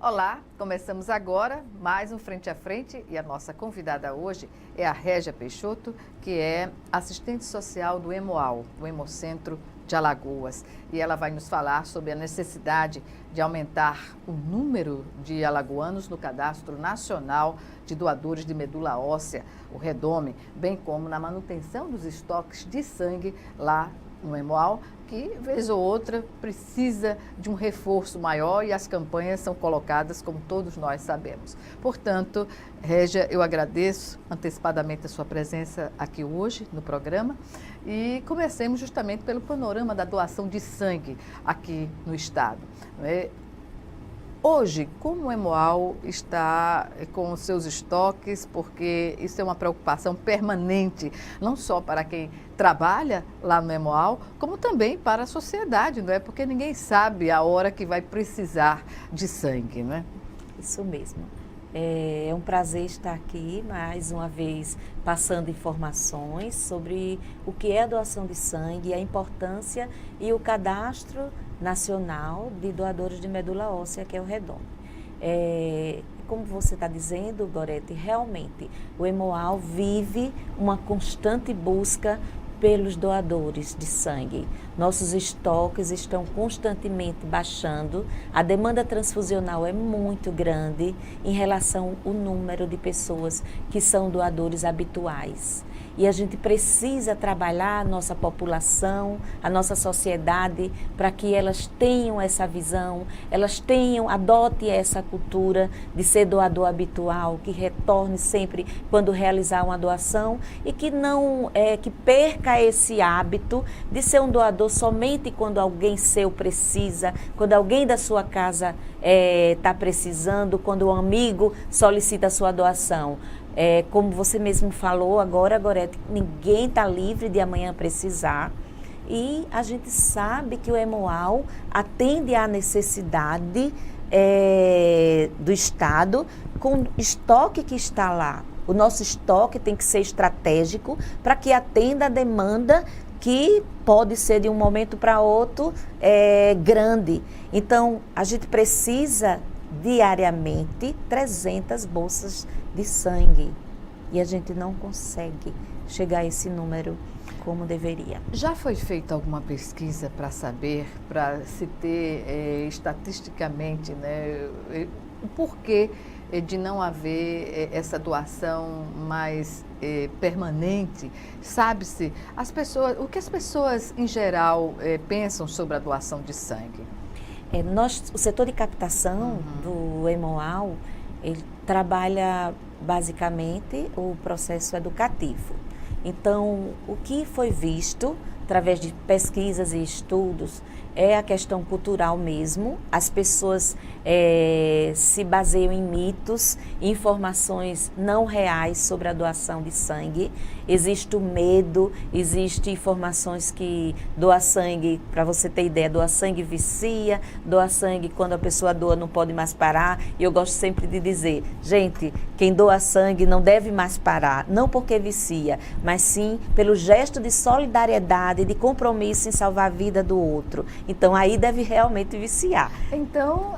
Olá, começamos agora mais um Frente a Frente e a nossa convidada hoje é a Régia Peixoto, que é assistente social do Hemoal, o Hemocentro de Alagoas. E ela vai nos falar sobre a necessidade de aumentar o número de alagoanos no Cadastro Nacional de Doadores de Medula Óssea, o REDOME, bem como na manutenção dos estoques de sangue lá no Hemoal, que, vez ou outra, precisa de um reforço maior e as campanhas são colocadas, como todos nós sabemos. Portanto, Régia, eu agradeço antecipadamente a sua presença aqui hoje no programa e comecemos justamente pelo panorama da doação de sangue aqui no Estado. Hoje, como o Hemoal está com os seus estoques, porque isso é uma preocupação permanente, não só para quem trabalha lá no Hemoal, como também para a sociedade, não é? Porque ninguém sabe a hora que vai precisar de sangue, não é? Isso mesmo. É um prazer estar aqui mais uma vez passando informações sobre o que é a doação de sangue, a importância e o cadastro nacional de doadores de medula óssea, que é o REDOME. Como você está dizendo, Gorete, realmente o Hemoal vive uma constante busca pelos doadores de sangue. Nossos estoques estão constantemente baixando, a demanda transfusional é muito grande em relação ao número de pessoas que são doadores habituais. E a gente precisa trabalhar a nossa população, a nossa sociedade, para que elas tenham essa visão, adotem essa cultura de ser doador habitual, que retorne sempre quando realizar uma doação e que não que perca esse hábito de ser um doador somente quando alguém seu precisa, quando alguém da sua casa está precisando, quando um amigo solicita a sua doação. Como você mesmo falou agora, Gorete, ninguém está livre de amanhã precisar. E a gente sabe que o Hemoal atende à necessidade do Estado com o estoque que está lá. O nosso estoque tem que ser estratégico para que atenda a demanda que pode ser de um momento para outro grande. Então, a gente precisa diariamente 300 bolsas de sangue e a gente não consegue chegar a esse número como deveria. Já foi feita alguma pesquisa para saber, para se ter estatisticamente, né, o porquê de não haver essa doação mais permanente? Sabe-se o que as pessoas em geral pensam sobre a doação de sangue? O setor de captação do Hemoal, ele trabalha basicamente o processo educativo. Então, o que foi visto através de pesquisas e estudos é a questão cultural mesmo. As pessoas se baseiam em mitos, informações não reais sobre a doação de sangue. Existe o medo, existe informações que doar sangue, para você ter ideia, doar sangue vicia, doar sangue quando a pessoa doa não pode mais parar. E eu gosto sempre de dizer, gente, quem doa sangue não deve mais parar, não porque vicia, mas sim pelo gesto de solidariedade, de compromisso em salvar a vida do outro. Então, aí deve realmente viciar. Então,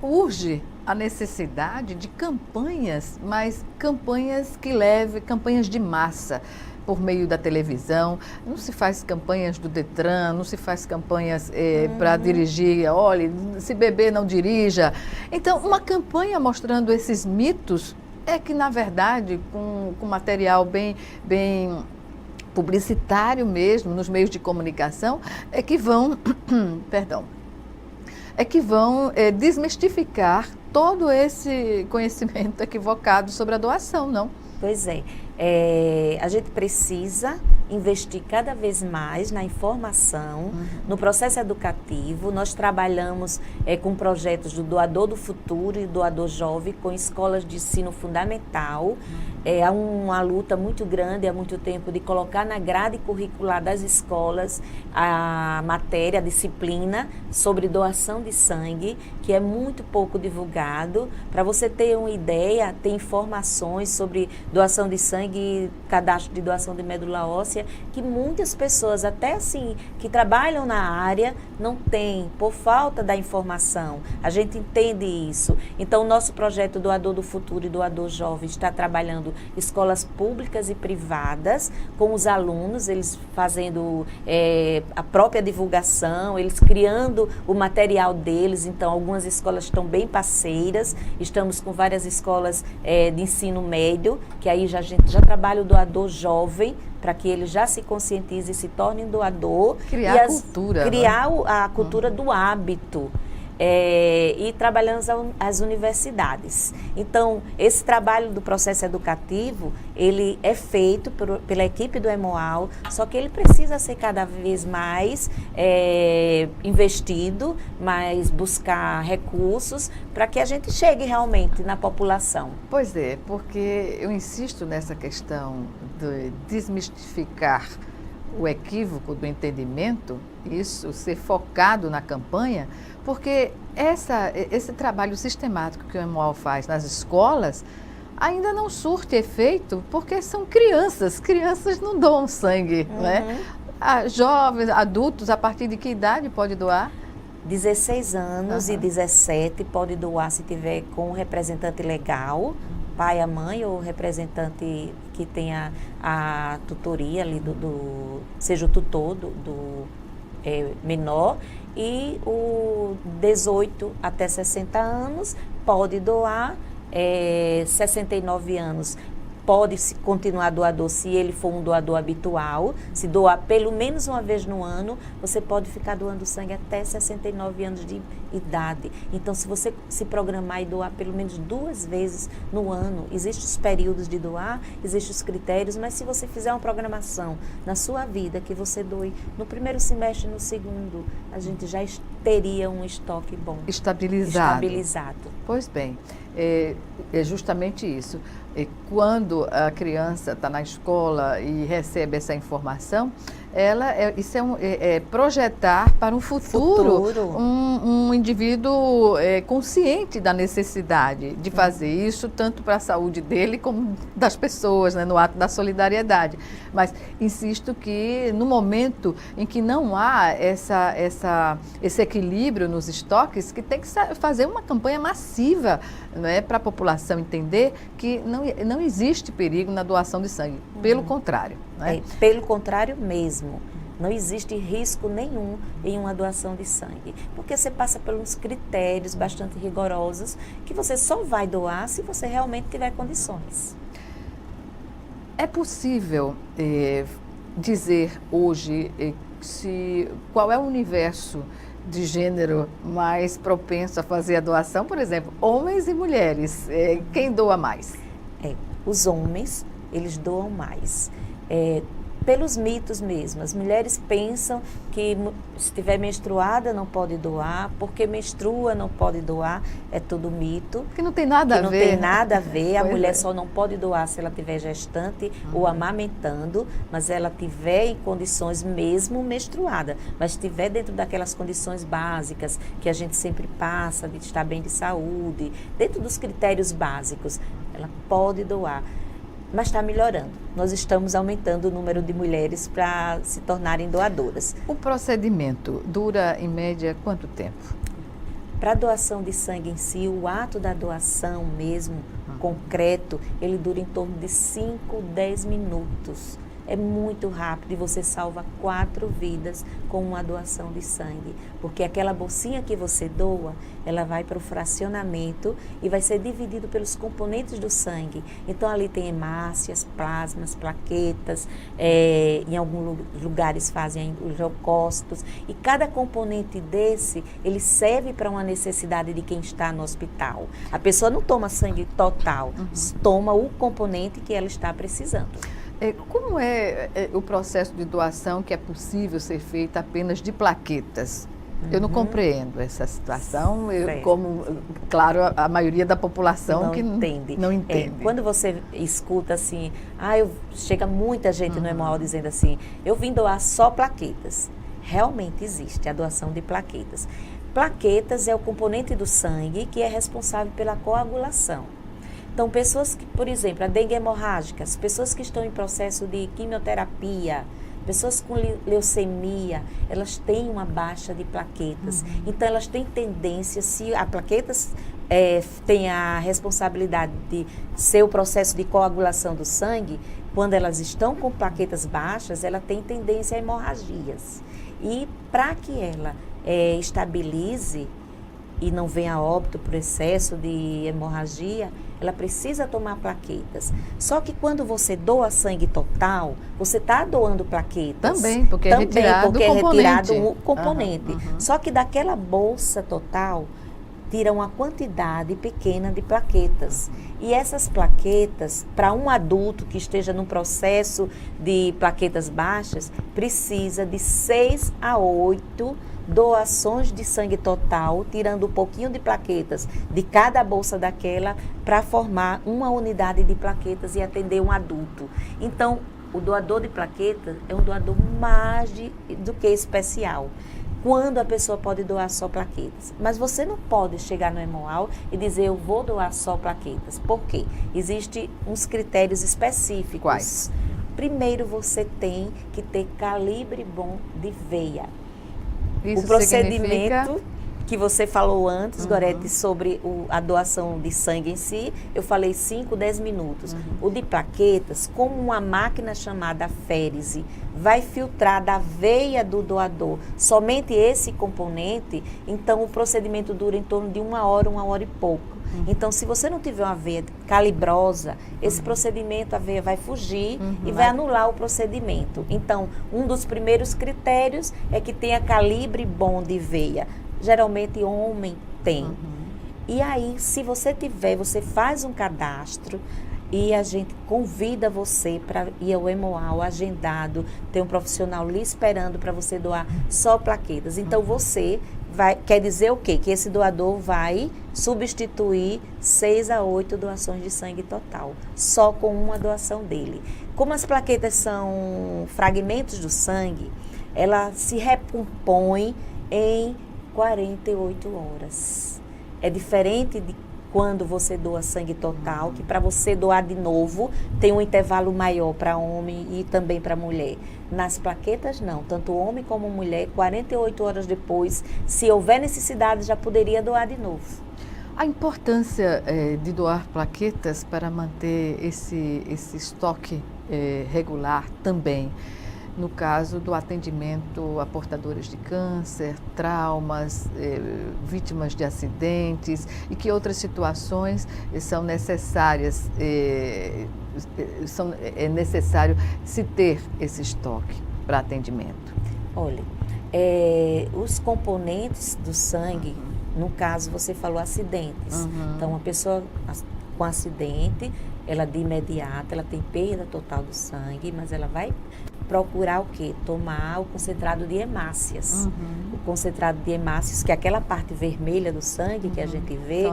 urge a necessidade de campanhas, mas campanhas que levem, campanhas de massa, por meio da televisão. Não se faz campanhas do Detran, não se faz campanhas para dirigir, olha, se beber não dirija. Então, uma campanha mostrando esses mitos que, na verdade, com material bem publicitário mesmo, nos meios de comunicação, que vão, desmistificar todo esse conhecimento equivocado sobre a doação, não? Pois é. A gente precisa investir cada vez mais na informação, no processo educativo. Nós trabalhamos com projetos do Doador do Futuro e Doador Jovem com escolas de ensino fundamental. Há uma luta muito grande há muito tempo de colocar na grade curricular das escolas a matéria, a disciplina sobre doação de sangue, que é muito pouco divulgado. Para você ter uma ideia, tem informações sobre doação de sangue sangue, cadastro de doação de medula óssea, que muitas pessoas, até assim, que trabalham na área, não têm, por falta da informação. A gente entende isso. Então, o nosso projeto Doador do Futuro e Doador Jovem está trabalhando escolas públicas e privadas, com os alunos, eles fazendo a própria divulgação, eles criando o material deles. Então, algumas escolas estão bem parceiras, estamos com várias escolas de ensino médio, que aí a gente já trabalha o doador jovem, para que ele já se conscientize e se torne um doador. Criar a cultura. Criar, né? A cultura do hábito. E trabalhamos as universidades. Então, esse trabalho do processo educativo, ele é feito pela equipe do EMOAL, só que ele precisa ser cada vez mais investido, mais buscar recursos para que a gente chegue realmente na população. Pois é, porque eu insisto nessa questão de desmistificar o equívoco do entendimento, isso ser focado na campanha, porque esse trabalho sistemático que o EMOAL faz nas escolas ainda não surte efeito, porque são crianças não doam sangue, né? Jovens, adultos, a partir de que idade pode doar? 16 anos e 17 pode doar se tiver com um representante legal, pai, a mãe ou representante que tenha a tutoria ali seja o tutor do menor. E o 18 até 60 anos pode doar, 69 anos pode continuar doador se ele for um doador habitual. Se doar pelo menos uma vez no ano, você pode ficar doando sangue até 69 anos de idade. Então, se você se programar e doar pelo menos 2 vezes no ano, existem os períodos de doar, existem os critérios, mas se você fizer uma programação na sua vida, que você doe no primeiro semestre e no segundo, a gente já teria um estoque bom. Estabilizado. Pois bem, é justamente isso. Quando a criança está na escola e recebe essa informação, isso é projetar para um futuro. Um indivíduo consciente da necessidade de fazer isso, tanto para a saúde dele como das pessoas, né, no ato da solidariedade. Mas insisto que no momento em que não há esse equilíbrio nos estoques, que tem que fazer uma campanha massiva, né, para a população entender que não existe perigo na doação de sangue, pelo contrário. Né? Pelo contrário mesmo. Não existe risco nenhum em uma doação de sangue, porque você passa por uns critérios bastante rigorosos que você só vai doar se você realmente tiver condições. É possível dizer hoje qual é o universo de gênero mais propenso a fazer a doação? Por exemplo, homens e mulheres, quem doa mais? Os homens, eles doam mais. Pelos mitos mesmo, as mulheres pensam que se estiver menstruada não pode doar, porque menstrua não pode doar, é tudo mito. Que não tem nada a ver. Não tem nada a ver, a mulher só não pode doar se ela estiver gestante ou amamentando, mas ela estiver em condições mesmo menstruada, mas estiver dentro daquelas condições básicas que a gente sempre passa, de estar bem de saúde, dentro dos critérios básicos, ela pode doar. Mas está melhorando. Nós estamos aumentando o número de mulheres para se tornarem doadoras. O procedimento dura, em média, quanto tempo? Para a doação de sangue em si, o ato da doação mesmo, concreto, ele dura em torno de 5, 10 minutos. É muito rápido e você salva 4 vidas com uma doação de sangue. Porque aquela bolsinha que você doa, ela vai para o fracionamento e vai ser dividido pelos componentes do sangue. Então ali tem hemácias, plasmas, plaquetas, em alguns lugares fazem leucócitos. E cada componente desse, ele serve para uma necessidade de quem está no hospital. A pessoa não toma sangue total, toma o componente que ela está precisando. Como é o processo de doação que é possível ser feito apenas de plaquetas? Eu não compreendo essa situação, claro, a maioria da população não entende. Quando você escuta assim, chega muita gente no EMOAL dizendo assim, eu vim doar só plaquetas. Realmente existe a doação de plaquetas. Plaquetas é o componente do sangue que é responsável pela coagulação. Então, pessoas que, por exemplo, a dengue hemorrágica, as pessoas que estão em processo de quimioterapia, pessoas com leucemia, elas têm uma baixa de plaquetas. Então, elas têm tendência, se a plaquetas tem a responsabilidade de ser o processo de coagulação do sangue, quando elas estão com plaquetas baixas, ela tem tendência a hemorragias. E para que ela estabilize e não venha a óbito por excesso de hemorragia, ela precisa tomar plaquetas. Só que quando você doa sangue total, você está doando plaquetas. Também, porque é retirado o componente. Só que daquela bolsa total, tira uma quantidade pequena de plaquetas. E essas plaquetas, para um adulto que esteja num processo de plaquetas baixas, precisa de 6 a 8 doações de sangue total, tirando um pouquinho de plaquetas de cada bolsa daquela, para formar uma unidade de plaquetas e atender um adulto. Então, o doador de plaquetas é um doador mais do que especial. Quando a pessoa pode doar só plaquetas. Mas você não pode chegar no Hemoal e dizer, eu vou doar só plaquetas. Por quê? Existem uns critérios específicos. Quais? Primeiro, você tem que ter calibre bom de veia. Isso o procedimento significa... que você falou antes, Gorete, sobre a doação de sangue em si, eu falei 5, 10 minutos. O de plaquetas, como uma máquina chamada férise vai filtrar da veia do doador somente esse componente, então o procedimento dura em torno de 1 hora e pouco. Então, se você não tiver uma veia calibrosa, esse procedimento, a veia vai fugir e vai anular o procedimento. Então, um dos primeiros critérios é que tenha calibre bom de veia. Geralmente, homem tem. E aí, se você tiver, você faz um cadastro e a gente convida você para ir ao Hemoal agendado, tem um profissional lhe esperando para você doar só plaquetas. Então, você quer dizer o quê? Que esse doador vai substituir 6 a 8 doações de sangue total, só com uma doação dele. Como as plaquetas são fragmentos do sangue, ela se recompõe em 48 horas. É diferente de quando você doa sangue total, que para você doar de novo, tem um intervalo maior para homem e também para mulher. Nas plaquetas, não. Tanto homem como mulher, 48 horas depois, se houver necessidade, já poderia doar de novo. A importância de doar plaquetas para manter esse estoque regular também, no caso do atendimento a portadores de câncer, traumas, vítimas de acidentes e que outras situações são necessárias, é necessário se ter esse estoque para atendimento. Olha, os componentes do sangue, no caso você falou acidentes, então uma pessoa com acidente, ela de imediato, ela tem perda total do sangue, mas ela vai procurar o quê? Tomar o concentrado de hemácias. O concentrado de hemácias, que é aquela parte vermelha do sangue que a gente vê,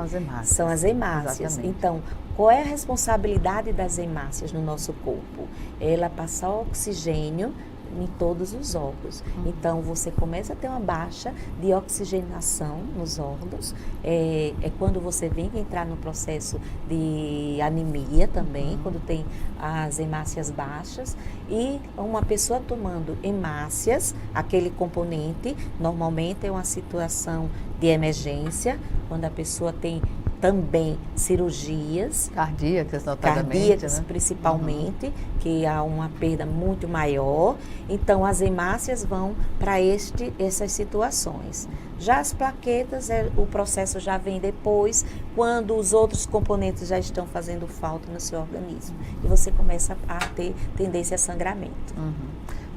são as hemácias. Exatamente. Então, qual é a responsabilidade das hemácias no nosso corpo? Ela passar oxigênio em todos os órgãos. Então, você começa a ter uma baixa de oxigenação nos órgãos. É quando você vem entrar no processo de anemia também, quando tem as hemácias baixas. E uma pessoa tomando hemácias, aquele componente, normalmente é uma situação de emergência, quando a pessoa tem também cirurgias cardíacas, notadamente, né? Principalmente, que há uma perda muito maior. Então, as hemácias vão para essas situações. Já as plaquetas, o processo já vem depois, quando os outros componentes já estão fazendo falta no seu organismo. E você começa a ter tendência a sangramento.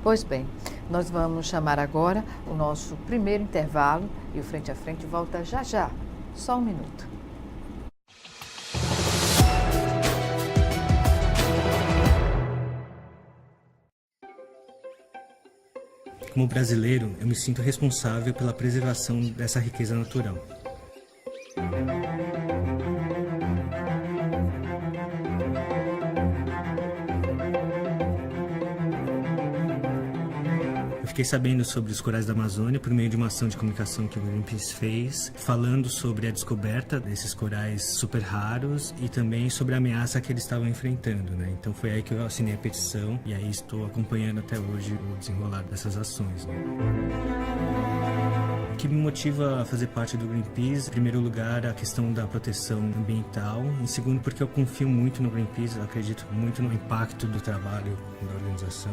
Pois bem, nós vamos chamar agora o nosso primeiro intervalo e o Frente a Frente volta já já. Só um minuto. Como brasileiro, eu me sinto responsável pela preservação dessa riqueza natural. Eu Fiquei sabendo sobre os corais da Amazônia por meio de uma ação de comunicação que o Greenpeace fez, falando sobre a descoberta desses corais super raros e também sobre a ameaça que eles estavam enfrentando, né? Então foi aí que eu assinei a petição e aí estou acompanhando até hoje o desenrolar dessas ações, né? O que me motiva a fazer parte do Greenpeace, em primeiro lugar, a questão da proteção ambiental, em segundo, porque eu confio muito no Greenpeace, eu acredito muito no impacto do trabalho da organização.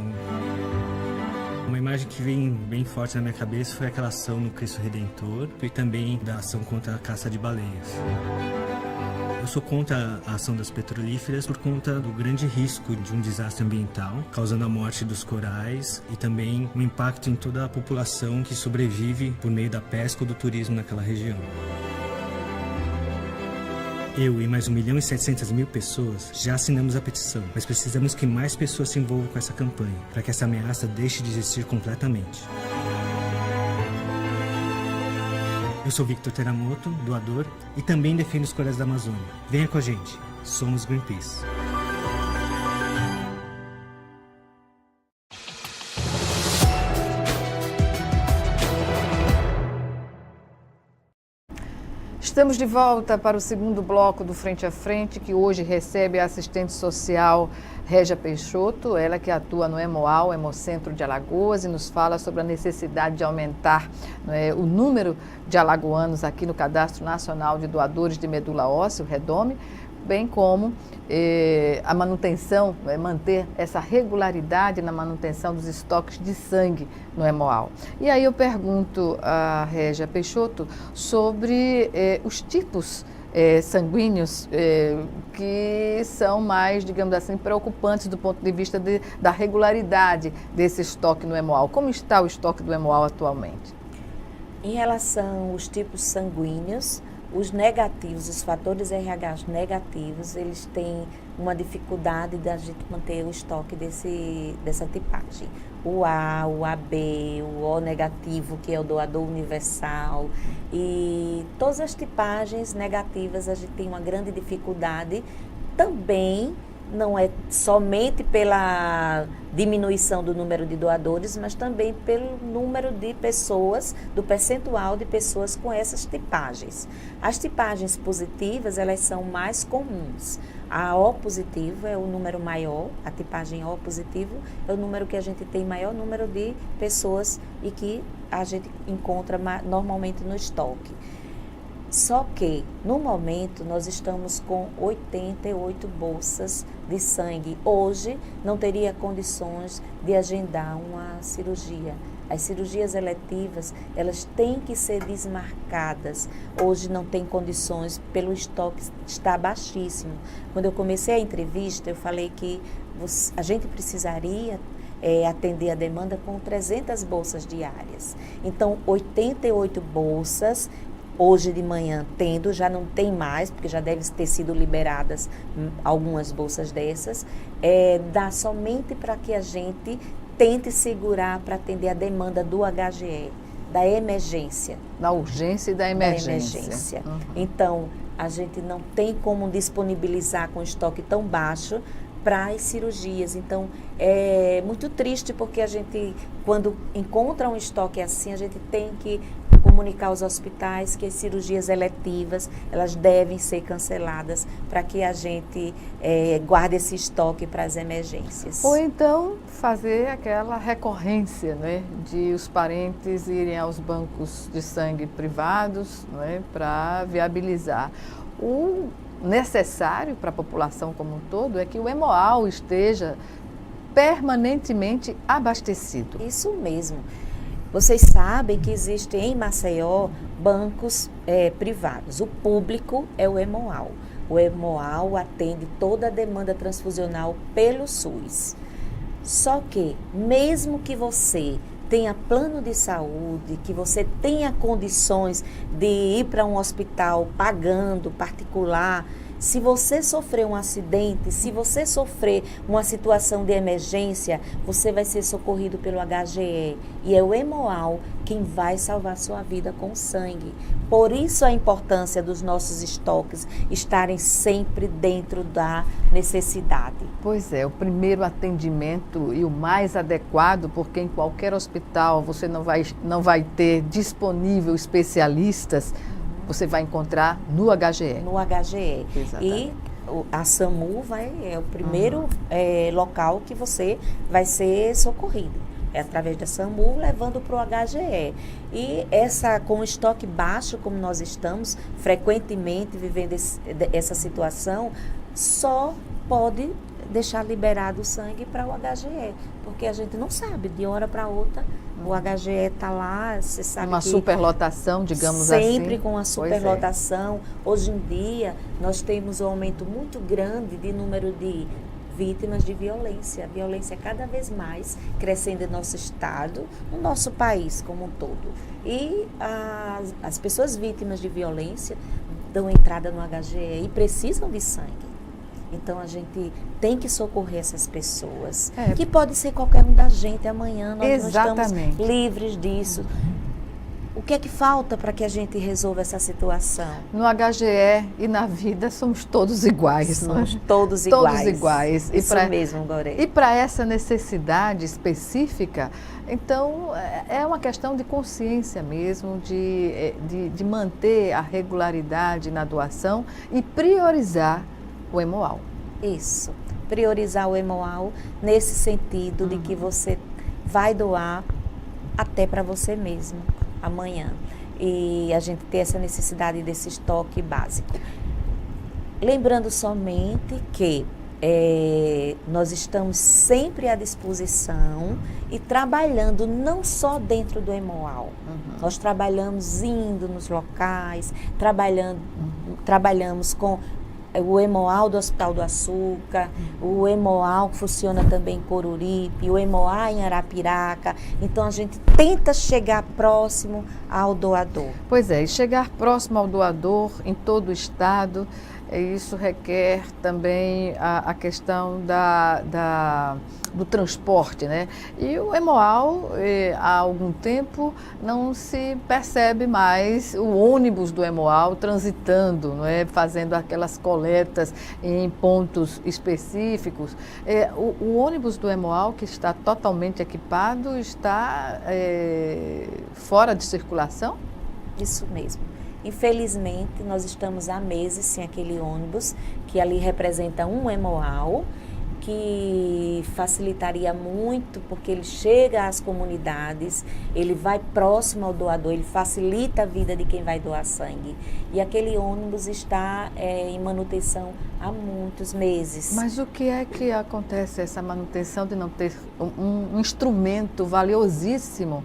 Uma imagem que vem bem forte na minha cabeça foi aquela ação no Cristo Redentor e também da ação contra a caça de baleias. Eu sou contra a ação das petrolíferas por conta do grande risco de um desastre ambiental, causando a morte dos corais e também um impacto em toda a população que sobrevive por meio da pesca ou do turismo naquela região. Eu e mais 1.700.000 pessoas já assinamos a petição, mas precisamos que mais pessoas se envolvam com essa campanha, para que essa ameaça deixe de existir completamente. Eu sou Victor Teramoto, doador, e também defendo os corais da Amazônia. Venha com a gente, somos Greenpeace. Estamos de volta para o segundo bloco do Frente a Frente, que hoje recebe a assistente social Régia Peixoto, ela que atua no Hemoal, Hemocentro de Alagoas, e nos fala sobre a necessidade de aumentar o número de alagoanos aqui no Cadastro Nacional de Doadores de Medula Óssea, o REDOME, bem como a manutenção, manter essa regularidade na manutenção dos estoques de sangue no Hemoal. E aí eu pergunto à Régia Peixoto sobre os tipos sanguíneos que são mais, digamos assim, preocupantes do ponto de vista da regularidade desse estoque no Hemoal. Como está o estoque do Hemoal atualmente? Em relação aos tipos sanguíneos, os negativos, os fatores RH negativos, eles têm uma dificuldade da gente manter o estoque dessa tipagem. O A, o AB, o O negativo, que é o doador universal, e todas as tipagens negativas a gente tem uma grande dificuldade também. Não é somente pela diminuição do número de doadores, mas também pelo número de pessoas, do percentual de pessoas com essas tipagens. As tipagens positivas, elas são mais comuns. A O positivo é o número maior, a tipagem O positivo é o número que a gente tem maior número de pessoas e que a gente encontra normalmente no estoque. Só que, no momento, nós estamos com 88 bolsas de sangue. Hoje, não teria condições de agendar uma cirurgia. As cirurgias eletivas, elas têm que ser desmarcadas. Hoje não tem condições, pelo estoque está baixíssimo. Quando eu comecei a entrevista, eu falei que a gente precisaria atender a demanda com 300 bolsas diárias. Então, 88 bolsas. Hoje de manhã já não tem mais, porque já devem ter sido liberadas algumas bolsas dessas, dá somente para que a gente tente segurar para atender a demanda do HGE, da emergência. Da urgência e da emergência. Uhum. Então, a gente não tem como disponibilizar com estoque tão baixo para as cirurgias. Então, é muito triste porque a gente, quando encontra um estoque assim, a gente tem que comunicar aos hospitais que as cirurgias eletivas, elas devem ser canceladas para que a gente guarde esse estoque para as emergências. Ou então fazer aquela recorrência, né, de os parentes irem aos bancos de sangue privados, né, para viabilizar. O necessário para a população como um todo é que o Hemoal esteja permanentemente abastecido. Isso mesmo. Vocês sabem que existem em Maceió bancos privados. O público é o Hemoal. O Hemoal atende toda a demanda transfusional pelo SUS. Só que, mesmo que você tenha plano de saúde, que você tenha condições de ir para um hospital pagando particular, Se você sofrer um acidente, se você sofrer uma situação de emergência, você vai ser socorrido pelo HGE. E é o Hemoal quem vai salvar sua vida com sangue. Por isso a importância dos nossos estoques estarem sempre dentro da necessidade. Pois é, o primeiro atendimento e o mais adequado, porque em qualquer hospital você não vai ter disponível especialistas, você vai encontrar no HGE. No HGE. Exatamente. E a SAMU é o primeiro local que você vai ser socorrido. É através da SAMU, levando para o HGE. E com o estoque baixo, como nós estamos, frequentemente vivendo essa situação, só pode deixar liberado o sangue para o HGE. Porque a gente não sabe, de hora para outra, o HGE está lá, você sabe uma que superlotação, digamos assim. Sempre com a superlotação. Hoje em dia, nós temos um aumento muito grande de número de vítimas de violência. A violência cada vez mais crescendo em nosso estado, no nosso país como um todo. E as pessoas vítimas de violência dão entrada no HGE e precisam de sangue. Então, a gente tem que socorrer essas pessoas, que pode ser qualquer um da gente amanhã. Nós não estamos livres disso. O que é que falta para que a gente resolva essa situação? No HGE e na vida somos todos iguais. Somos todos iguais. Todos iguais. Isso mesmo, Gorete. E para essa necessidade específica, então é uma questão de consciência mesmo, de manter a regularidade na doação e priorizar o Hemoal. Isso, priorizar o Hemoal nesse sentido de que você vai doar até para você mesmo amanhã. E a gente ter essa necessidade desse estoque básico. Lembrando somente que nós estamos sempre à disposição e trabalhando não só dentro do Hemoal. Nós trabalhamos indo nos locais, trabalhamos com o Hemoal do Hospital do Açúcar, o Hemoal que funciona também em Coruripe, o Hemoal em Arapiraca. Então, a gente tenta chegar próximo ao doador. Pois é, e chegar próximo ao doador em todo o estado, isso requer também a questão do transporte, né? E o Hemoal, há algum tempo, não se percebe mais o ônibus do Hemoal transitando, não é? Fazendo aquelas coletas em pontos específicos. O ônibus do Hemoal, que está totalmente equipado, está fora de circulação? Isso mesmo. Infelizmente, nós estamos há meses sem aquele ônibus, que ali representa um Hemoal, que facilitaria muito, porque ele chega às comunidades, ele vai próximo ao doador, ele facilita a vida de quem vai doar sangue. E aquele ônibus está em manutenção há muitos meses. Mas o que é que acontece, essa manutenção de não ter um instrumento valiosíssimo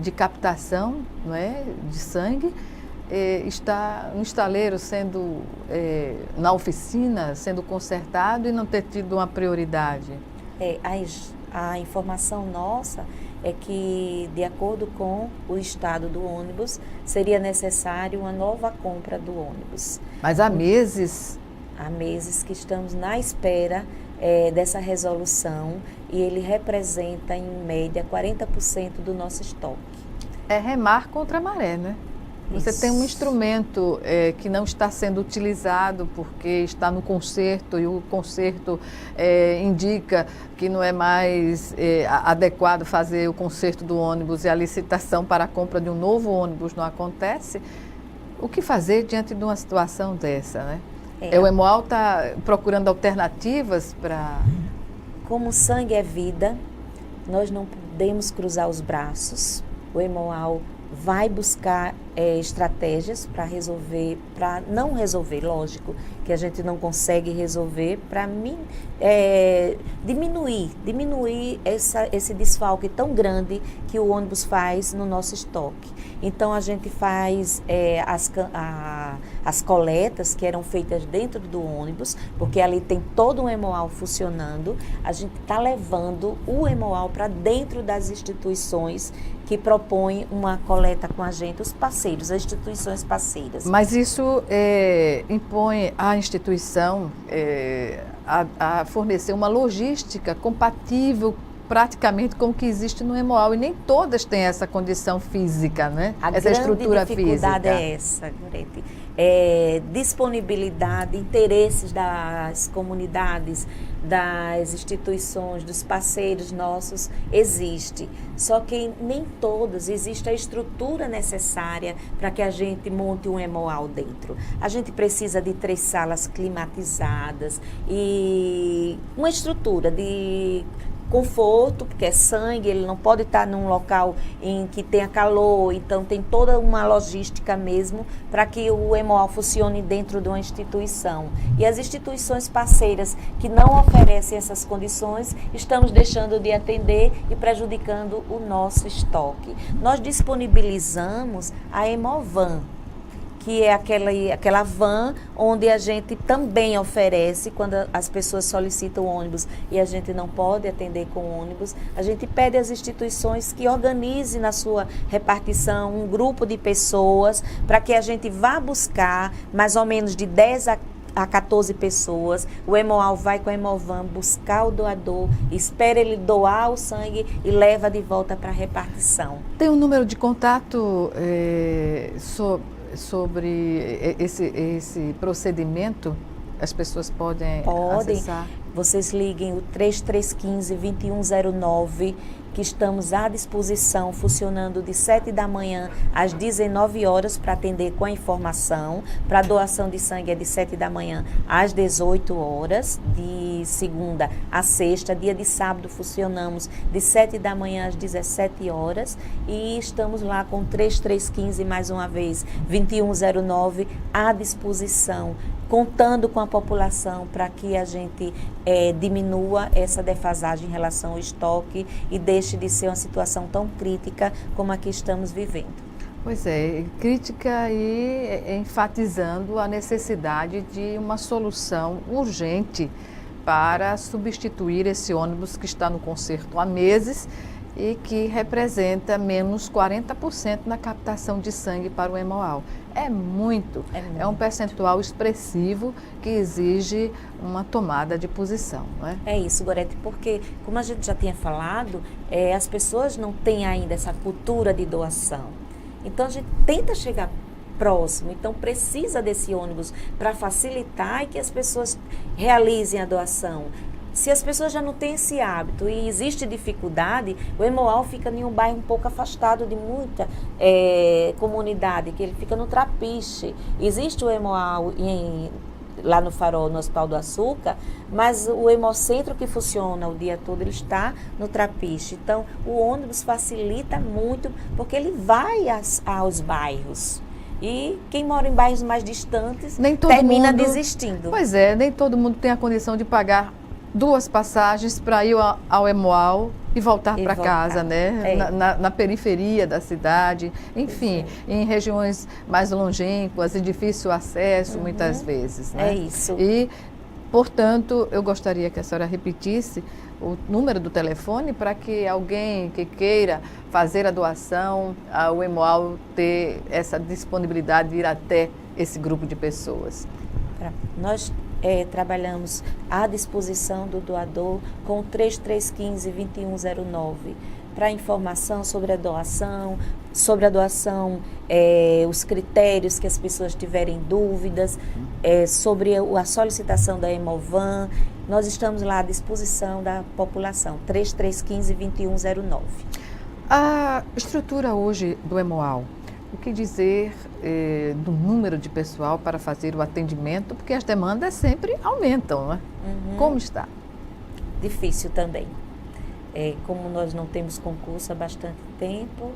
de captação, não é, de sangue? Está no estaleiro sendo, na oficina, sendo consertado e não ter tido uma prioridade? A informação nossa é que, de acordo com o estado do ônibus, seria necessário uma nova compra do ônibus. Mas há meses? Há meses que estamos na espera dessa resolução e ele representa, em média, 40% do nosso estoque. É remar contra a maré, né? Você tem um instrumento que não está sendo utilizado porque está no conserto e o conserto indica que não é mais adequado fazer o conserto do ônibus e a licitação para a compra de um novo ônibus não acontece. O que fazer diante de uma situação dessa, né? O Hemoal está procurando alternativas para... Como sangue é vida, nós não podemos cruzar os braços. O Hemoal vai buscar estratégias para resolver, para não resolver, lógico, que a gente não consegue resolver, para diminuir esse desfalque tão grande que o ônibus faz no nosso estoque. Então, a gente faz as coletas que eram feitas dentro do ônibus, porque ali tem todo um Hemoal funcionando. A gente está levando o Hemoal para dentro das instituições que propõem uma coleta coleta com a gente, os parceiros, as instituições parceiras. Mas isso impõe à instituição a fornecer uma logística compatível praticamente com o que existe no Hemoal, e nem todas têm essa condição física, né? Essa estrutura física. A grande dificuldade é essa, Gorete. Disponibilidade, interesses das comunidades, das instituições, dos parceiros nossos, existe. Só que nem todas existe a estrutura necessária para que a gente monte um Hemoal dentro. A gente precisa de 3 salas climatizadas e uma estrutura de conforto, porque é sangue, ele não pode estar num local em que tenha calor, então tem toda uma logística mesmo para que o Hemoal funcione dentro de uma instituição. E as instituições parceiras que não oferecem essas condições, estamos deixando de atender e prejudicando o nosso estoque. Nós disponibilizamos a Hemovan, que é aquela van onde a gente também oferece, quando as pessoas solicitam ônibus e a gente não pode atender com ônibus, a gente pede às instituições que organizem na sua repartição um grupo de pessoas para que a gente vá buscar mais ou menos de 10 a 14 pessoas. O Hemoal vai com a Hemovan buscar o doador, espera ele doar o sangue e leva de volta para a repartição. Tem um número de contato sobre esse procedimento? As pessoas podem acessar? Vocês liguem o 3315-2109, que estamos à disposição, funcionando de 7 da manhã às 19 horas para atender com a informação. Para doação de sangue é de 7 da manhã às 18 horas, de segunda a sexta. Dia de sábado funcionamos de 7 da manhã às 17 horas e estamos lá com 3315, mais uma vez, 2109 à disposição, contando com a população para que a gente diminua essa defasagem em relação ao estoque e deixe de ser uma situação tão crítica como a que estamos vivendo. Pois é, crítica e enfatizando a necessidade de uma solução urgente para substituir esse ônibus que está no conserto há meses e que representa menos 40% na captação de sangue para o Hemoal. É muito. É um percentual expressivo que exige uma tomada de posição, não é? É isso, Gorete, porque, como a gente já tinha falado, as pessoas não têm ainda essa cultura de doação. Então, a gente tenta chegar próximo, então precisa desse ônibus para facilitar e que as pessoas realizem a doação. Se as pessoas já não têm esse hábito e existe dificuldade, o Hemoal fica em um bairro um pouco afastado de muita comunidade, que ele fica no Trapiche. Existe o Hemoal lá no Farol, no Hospital do Açúcar, mas o Hemocentro que funciona o dia todo, ele está no Trapiche. Então, o ônibus facilita muito, porque ele vai aos bairros. E quem mora em bairros mais distantes termina desistindo. Pois é, nem todo mundo tem a condição de pagar 2 passagens para ir ao Hemoal e voltar para casa, né? Na periferia da cidade, enfim, em regiões mais longínquas e difícil acesso, muitas vezes, né? É isso. E, portanto, eu gostaria que a senhora repetisse o número do telefone para que alguém que queira fazer a doação, o Hemoal ter essa disponibilidade de ir até esse grupo de pessoas. Nós trabalhamos à disposição do doador com o 3315-2109 para informação sobre a doação, os critérios que as pessoas tiverem dúvidas, sobre a solicitação da Hemovan. Nós estamos lá à disposição da população, 3315-2109. A estrutura hoje do Hemoal, o que dizer do número de pessoal para fazer o atendimento, porque as demandas sempre aumentam, né? Como está? Difícil também. Como nós não temos concurso há bastante tempo,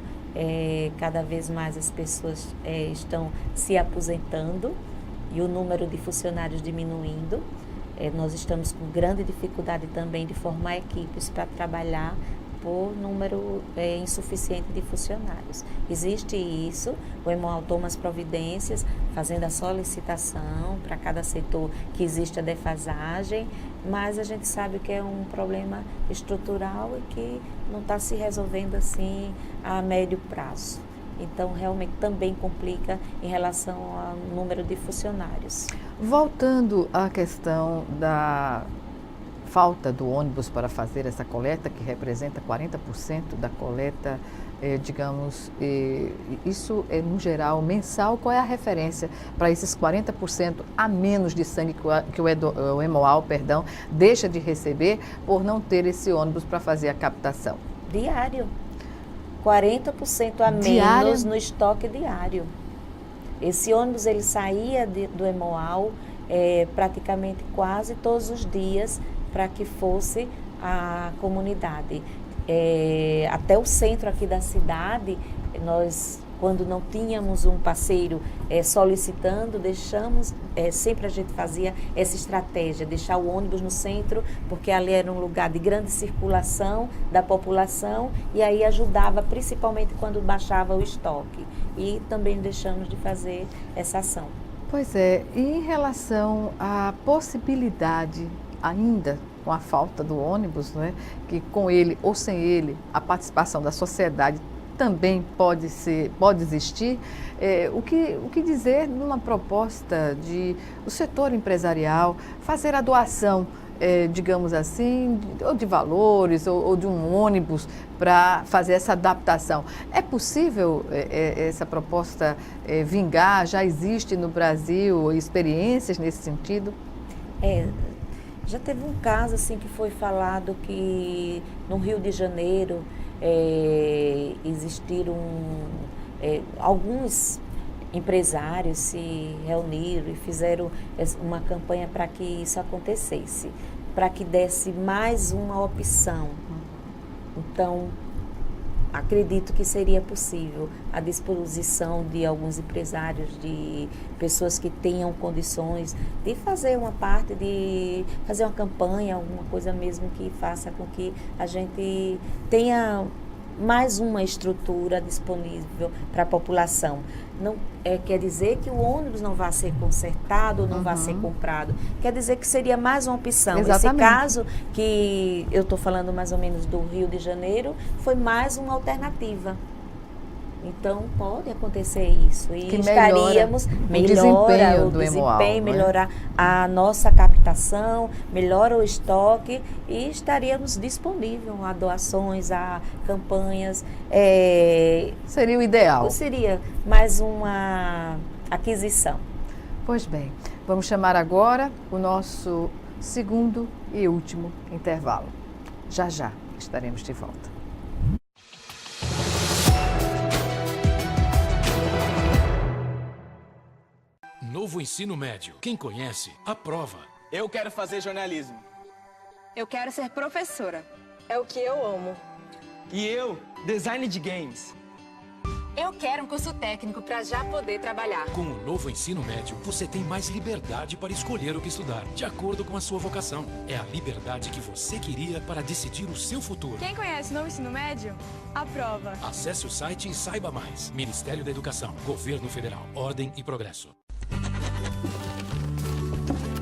cada vez mais as pessoas estão se aposentando e o número de funcionários diminuindo. Nós estamos com grande dificuldade também de formar equipes para trabalhar por número insuficiente de funcionários. Existe isso, o Hemoal toma as providências, fazendo a solicitação para cada setor que existe a defasagem, mas a gente sabe que é um problema estrutural e que não está se resolvendo assim a médio prazo. Então, realmente também complica em relação ao número de funcionários. Voltando à questão da falta do ônibus para fazer essa coleta, que representa 40% da coleta, digamos, isso é no geral mensal. Qual é a referência para esses 40% a menos de sangue que o Hemoal, deixa de receber por não ter esse ônibus para fazer a captação? Diário. 40% a menos no estoque diário. Esse ônibus ele saía do Hemoal praticamente quase todos os dias para que fosse a comunidade. Até o centro aqui da cidade, nós, quando não tínhamos um parceiro solicitando, deixamos, sempre a gente fazia essa estratégia, deixar o ônibus no centro, porque ali era um lugar de grande circulação da população e aí ajudava principalmente quando baixava o estoque. E também deixamos de fazer essa ação. Pois é, e em relação à possibilidade, ainda com a falta do ônibus, não é? Que com ele ou sem ele, a participação da sociedade também pode existir. O que dizer numa proposta do setor empresarial fazer a doação, digamos assim, ou de valores ou de um ônibus para fazer essa adaptação? É possível essa proposta vingar? Já existe no Brasil experiências nesse sentido? Já teve um caso assim que foi falado que no Rio de Janeiro existiram alguns empresários se reuniram e fizeram uma campanha para que isso acontecesse, para que desse mais uma opção. Então, acredito que seria possível a disposição de alguns empresários, de pessoas que tenham condições de fazer uma parte, de fazer uma campanha, alguma coisa mesmo que faça com que a gente tenha mais uma estrutura disponível para a população. Não quer dizer que o ônibus não vai ser consertado ou não vai ser comprado. Quer dizer que seria mais uma opção. Exatamente. Esse caso que eu estou falando mais ou menos do Rio de Janeiro foi mais uma alternativa. Então, pode acontecer isso. E que estaríamos melhora o desempenho, melhorar a nossa captação, melhora o estoque e estaríamos disponíveis a doações, a campanhas. Seria o ideal. Seria mais uma aquisição. Pois bem, vamos chamar agora o nosso segundo e último intervalo. Já já estaremos de volta. Novo ensino médio. Quem conhece, aprova. Eu quero fazer jornalismo. Eu quero ser professora. É o que eu amo. E eu, design de games. Eu quero um curso técnico para já poder trabalhar. Com o novo ensino médio, você tem mais liberdade para escolher o que estudar, de acordo com a sua vocação. É a liberdade que você queria para decidir o seu futuro. Quem conhece o novo ensino médio? Aprova. Acesse o site e saiba mais. Ministério da Educação, Governo Federal, Ordem e Progresso.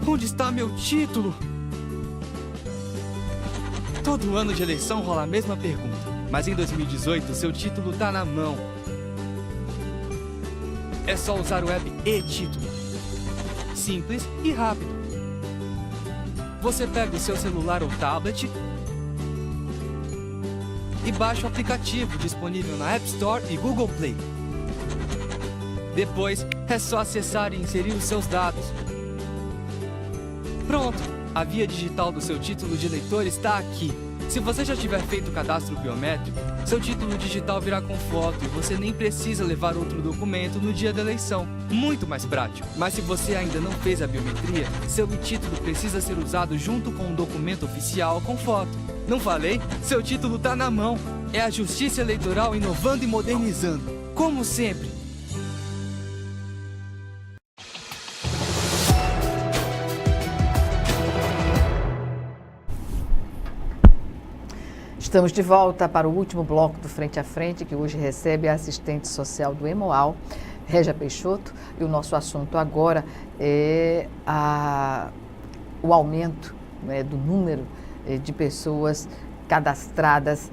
Onde está meu título? Todo ano de eleição rola a mesma pergunta, mas em 2018 seu título tá na mão. É só usar o app e-Título. Simples e rápido. Você pega o seu celular ou tablet e baixa o aplicativo disponível na App Store e Google Play. Depois, é só acessar e inserir os seus dados. Pronto! A via digital do seu título de eleitor está aqui. Se você já tiver feito o cadastro biométrico, seu título digital virá com foto e você nem precisa levar outro documento no dia da eleição. Muito mais prático. Mas se você ainda não fez a biometria, seu título precisa ser usado junto com um documento oficial com foto. Não falei? Seu título está na mão. É a Justiça Eleitoral inovando e modernizando. Como sempre. Estamos de volta para o último bloco do Frente a Frente, que hoje recebe a assistente social do Hemoal, Régia Peixoto, e o nosso assunto agora é o aumento, né, do número de pessoas cadastradas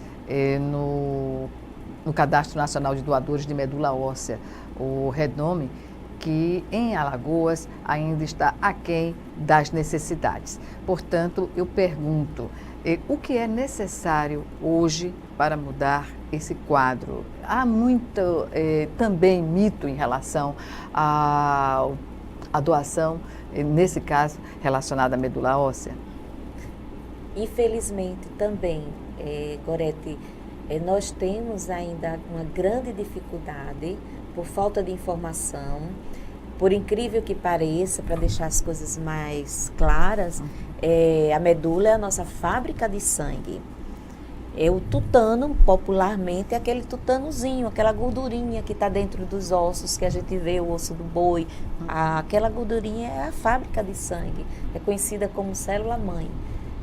no Cadastro Nacional de Doadores de Medula Óssea, o REDOME, que em Alagoas ainda está aquém das necessidades. Portanto, eu pergunto, o que é necessário hoje para mudar esse quadro? Há muito também mito em relação à doação, nesse caso, relacionada à medula óssea? Infelizmente também, Gorete, nós temos ainda uma grande dificuldade por falta de informação. Por incrível que pareça, para deixar as coisas mais claras, a medula é a nossa fábrica de sangue. O tutano, popularmente, é aquele tutanozinho, aquela gordurinha que está dentro dos ossos, que a gente vê o osso do boi. Aquela gordurinha é a fábrica de sangue, é conhecida como célula-mãe.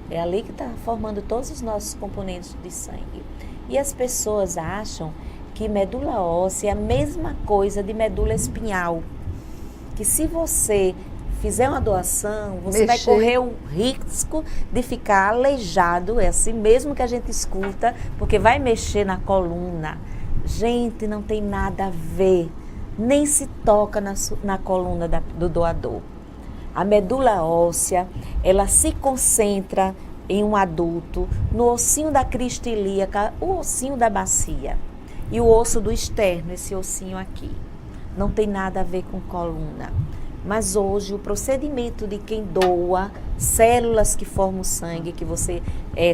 É ali que está formando todos os nossos componentes de sangue. E as pessoas acham que medula óssea é a mesma coisa de medula espinhal. Que se você fizer uma doação, você vai correr o risco de ficar aleijado, é assim mesmo que a gente escuta, porque vai mexer na coluna. Gente, não tem nada a ver, nem se toca na coluna do doador. A medula óssea, ela se concentra em um adulto, no ossinho da crista ilíaca, o ossinho da bacia e o osso do externo, esse ossinho aqui. Não tem nada a ver com coluna. Mas hoje o procedimento de quem doa células que formam sangue, que você,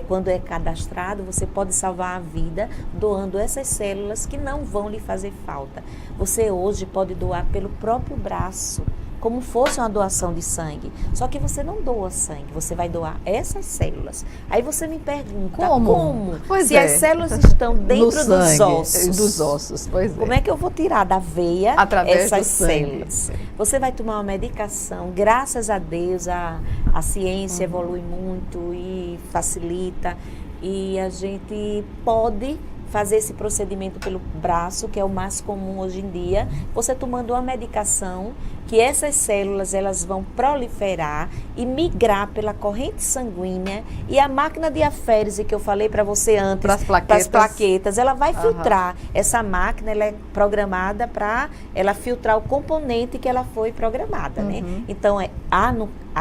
quando é cadastrado, você pode salvar a vida doando essas células que não vão lhe fazer falta. Você hoje pode doar pelo próprio braço, como fosse uma doação de sangue. Só que você não doa sangue, você vai doar essas células. Aí você me pergunta, como? Se as células estão dentro dos ossos. Como é que eu vou tirar da veia essas células? Você vai tomar uma medicação, graças a Deus a ciência evolui muito e facilita. E a gente pode fazer esse procedimento pelo braço, que é o mais comum hoje em dia, você tomando uma medicação que essas células elas vão proliferar e migrar pela corrente sanguínea, e a máquina de aférese que eu falei para você antes, para as plaquetas, ela vai filtrar. Essa máquina ela é programada para ela filtrar o componente que ela foi programada, né? Então,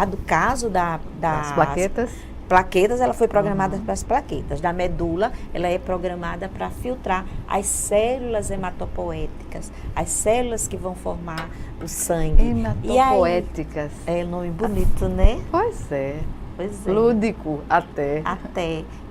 do caso das plaquetas, ela foi programada para as plaquetas. Da medula, ela é programada para filtrar as células hematopoéticas, as células que vão formar o sangue. Hematopoéticas. É nome bonito, né? Pois é. Pois é. Lúdico, até.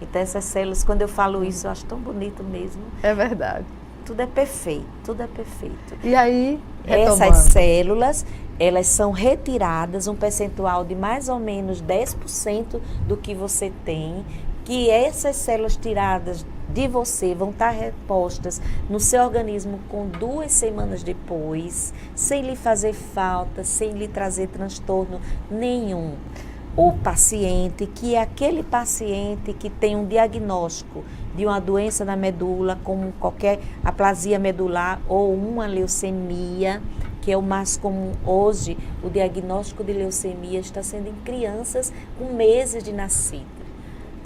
Então, essas células, quando eu falo isso, eu acho tão bonito mesmo. É verdade. Tudo é perfeito, tudo é perfeito. E aí, retomando. Essas células, elas são retiradas, um percentual de mais ou menos 10% do que você tem, que essas células tiradas de você vão estar repostas no seu organismo com 2 semanas depois, sem lhe fazer falta, sem lhe trazer transtorno nenhum. O paciente, que é aquele paciente que tem um diagnóstico de uma doença na medula, como qualquer aplasia medular ou uma leucemia, que é o mais comum hoje, o diagnóstico de leucemia está sendo em crianças com meses de nascida.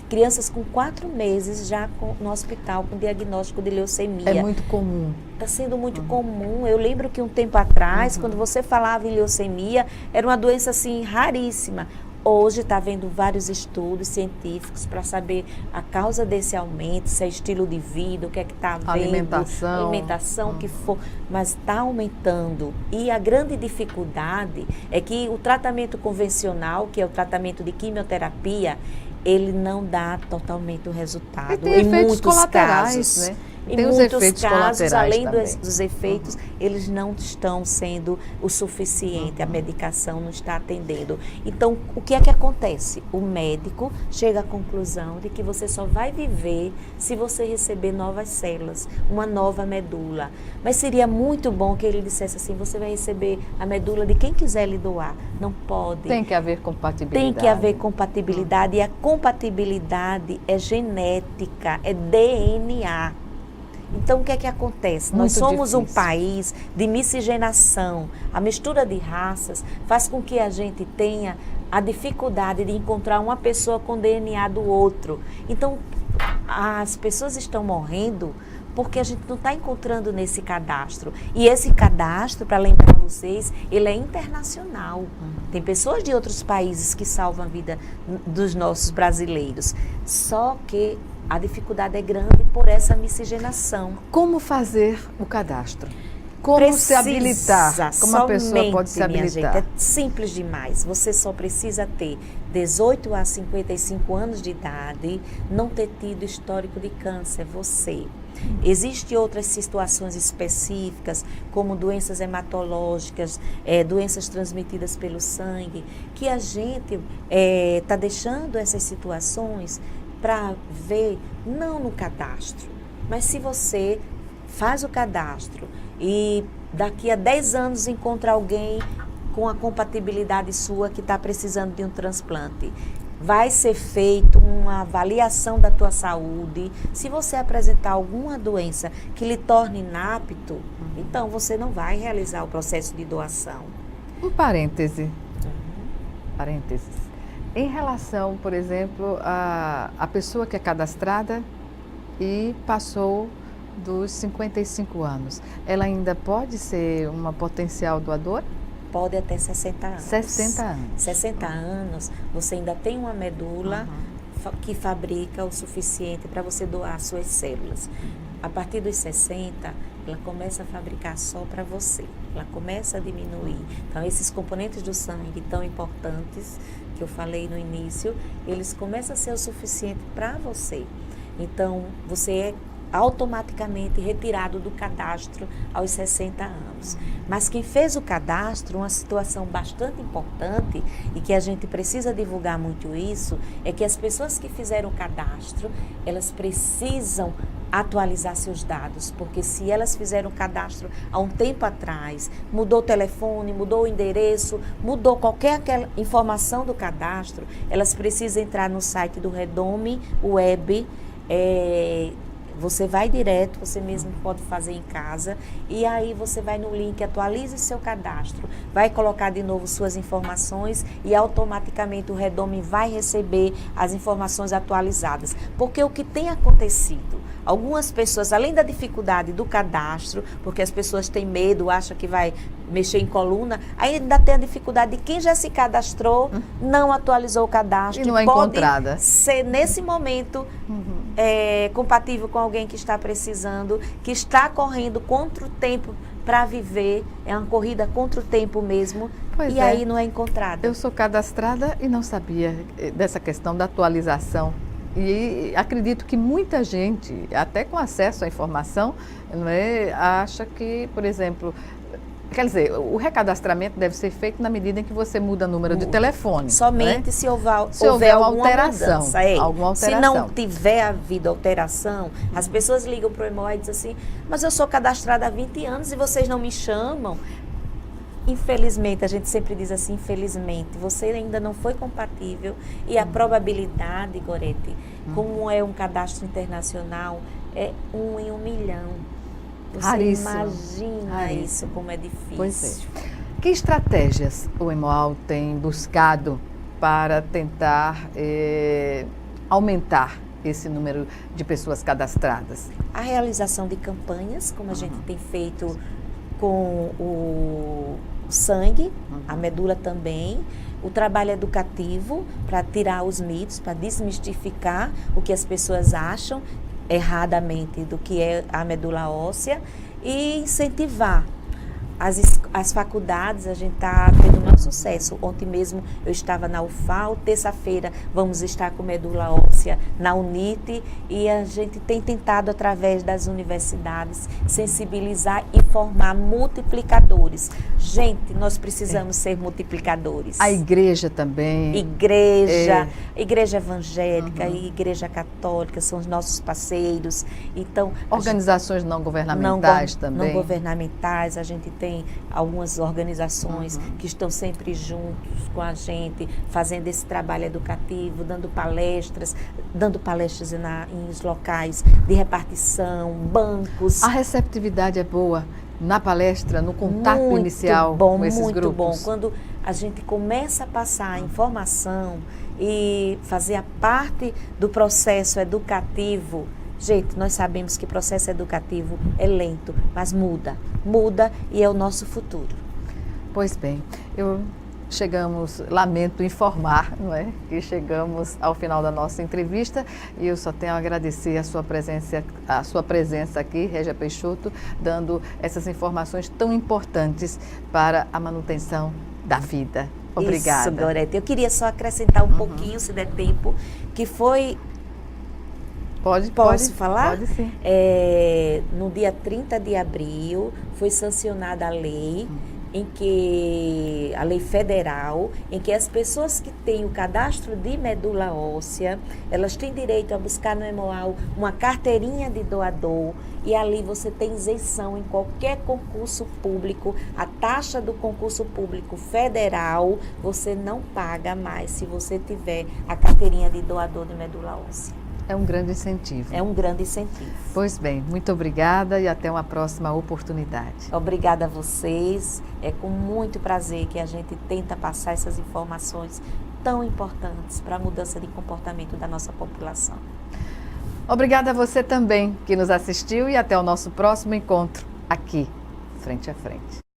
Crianças com 4 meses já no hospital com diagnóstico de leucemia. É muito comum. Está sendo muito comum. Eu lembro que um tempo atrás, quando você falava em leucemia, era uma doença assim raríssima. Hoje está havendo vários estudos científicos para saber a causa desse aumento, se é estilo de vida, o que é que está havendo, alimentação, o que for, mas está aumentando. E a grande dificuldade é que o tratamento convencional, que é o tratamento de quimioterapia, ele não dá totalmente o resultado. E tem efeitos colaterais, casos, né? Em muitos casos, além dos efeitos, eles não estão sendo o suficiente, a medicação não está atendendo. Então, o que é que acontece? O médico chega à conclusão de que você só vai viver se você receber novas células, uma nova medula. Mas seria muito bom que ele dissesse assim, você vai receber a medula de quem quiser lhe doar. Não pode. Tem que haver compatibilidade. Tem que haver compatibilidade, e a compatibilidade é genética, é DNA. Então, o que é que acontece? Nós somos um país de miscigenação. A mistura de raças faz com que a gente tenha a dificuldade de encontrar uma pessoa com DNA do outro. Então, as pessoas estão morrendo porque a gente não está encontrando nesse cadastro. E esse cadastro, para lembrar vocês, ele é internacional. Tem pessoas de outros países que salvam a vida dos nossos brasileiros. Só que a dificuldade é grande por essa miscigenação. Como fazer o cadastro? Como se habilitar? Como a pessoa pode se habilitar? Minha gente, é simples demais. Você só precisa ter 18 a 55 anos de idade, não ter tido histórico de câncer, você. Existem outras situações específicas, como doenças hematológicas, doenças transmitidas pelo sangue, que a gente está deixando essas situações para ver, não no cadastro, mas se você faz o cadastro e daqui a 10 anos encontra alguém com a compatibilidade sua que está precisando de um transplante, vai ser feita uma avaliação da tua saúde. Se você apresentar alguma doença que lhe torne inapto, então você não vai realizar o processo de doação. Um parêntese. Parênteses. Em relação, por exemplo, a pessoa que é cadastrada e passou dos 55 anos, ela ainda pode ser uma potencial doadora? Pode até 60 anos. 60 anos. 60 anos, você ainda tem uma medula que fabrica o suficiente para você doar suas células. A partir dos 60, ela começa a fabricar só para você. Ela começa a diminuir. Então, esses componentes do sangue tão importantes que eu falei no início, eles começam a ser o suficiente para você. Então, você é automaticamente retirado do cadastro aos 60 anos. Mas quem fez o cadastro, uma situação bastante importante e que a gente precisa divulgar muito isso, é que as pessoas que fizeram o cadastro, elas precisam atualizar seus dados, porque se elas fizeram o cadastro há um tempo atrás, mudou o telefone, mudou o endereço, mudou qualquer aquela informação do cadastro, elas precisam entrar no site do Redome Web. Você vai direto, você mesmo pode fazer em casa, e aí você vai no link, atualize seu cadastro, vai colocar de novo suas informações e automaticamente o Redome vai receber as informações atualizadas. Porque o que tem acontecido, algumas pessoas, além da dificuldade do cadastro, porque as pessoas têm medo, acham que vai mexer em coluna, ainda tem a dificuldade de quem já se cadastrou, não atualizou o cadastro. E não é encontrada. Pode ser, nesse momento, compatível com alguém que está precisando, que está correndo contra o tempo para viver, é uma corrida contra o tempo mesmo, aí não é encontrada. Eu sou cadastrada e não sabia dessa questão da atualização. E acredito que muita gente, até com acesso à informação, não é, acha que, por exemplo, quer dizer, o recadastramento deve ser feito na medida em que você muda o número de telefone. Somente, né? se houver alguma alteração. Alguma alteração. Se não tiver havido alteração, as pessoas ligam para o EMOA e dizem assim, mas eu sou cadastrada há 20 anos e vocês não me chamam. Infelizmente, a gente sempre diz assim, infelizmente, você ainda não foi compatível e a probabilidade, Gorete, como é um cadastro internacional, é 1 em 1 milhão. Você Raríssimo. imagina Raríssimo. Isso, como é difícil. Pois é. Que estratégias o EMOAL tem buscado para tentar aumentar esse número de pessoas cadastradas? A realização de campanhas, como a gente tem feito com o sangue, a medula também, o trabalho educativo para tirar os mitos, para desmistificar o que as pessoas acham erradamente do que é a medula óssea e incentivar as faculdades. A gente está tendo um sucesso. Ontem mesmo eu estava na UFAL, terça-feira vamos estar com medula óssea na UNIT e a gente tem tentado, através das universidades, sensibilizar e formar multiplicadores. Gente, nós precisamos ser multiplicadores. A igreja também. Igreja evangélica e igreja católica são os nossos parceiros. Então, organizações não governamentais também. Não governamentais, a gente tem algumas organizações que estão sempre juntos com a gente, fazendo esse trabalho educativo, dando palestras em locais de repartição, bancos. A receptividade é boa na palestra, no contato inicial com esses grupos? Muito bom. Quando a gente começa a passar a informação e fazer a parte do processo educativo Gente, nós sabemos que o processo educativo é lento, mas muda e é o nosso futuro. Pois bem, lamento informar, não é, que chegamos ao final da nossa entrevista e eu só tenho a agradecer a sua presença aqui, Régia Peixoto, dando essas informações tão importantes para a manutenção da vida. Obrigada. Isso, Gorete. Eu queria só acrescentar um pouquinho, se der tempo, que foi... Posso falar? Pode sim. No dia 30 de abril foi sancionada a lei a lei federal, em que as pessoas que têm o cadastro de medula óssea, elas têm direito a buscar no EMOAL uma carteirinha de doador e ali você tem isenção em qualquer concurso público. A taxa do concurso público federal você não paga mais se você tiver a carteirinha de doador de medula óssea. É um grande incentivo. É um grande incentivo. Pois bem, muito obrigada e até uma próxima oportunidade. Obrigada a vocês. É com muito prazer que a gente tenta passar essas informações tão importantes para a mudança de comportamento da nossa população. Obrigada a você também que nos assistiu e até o nosso próximo encontro aqui, Frente a Frente.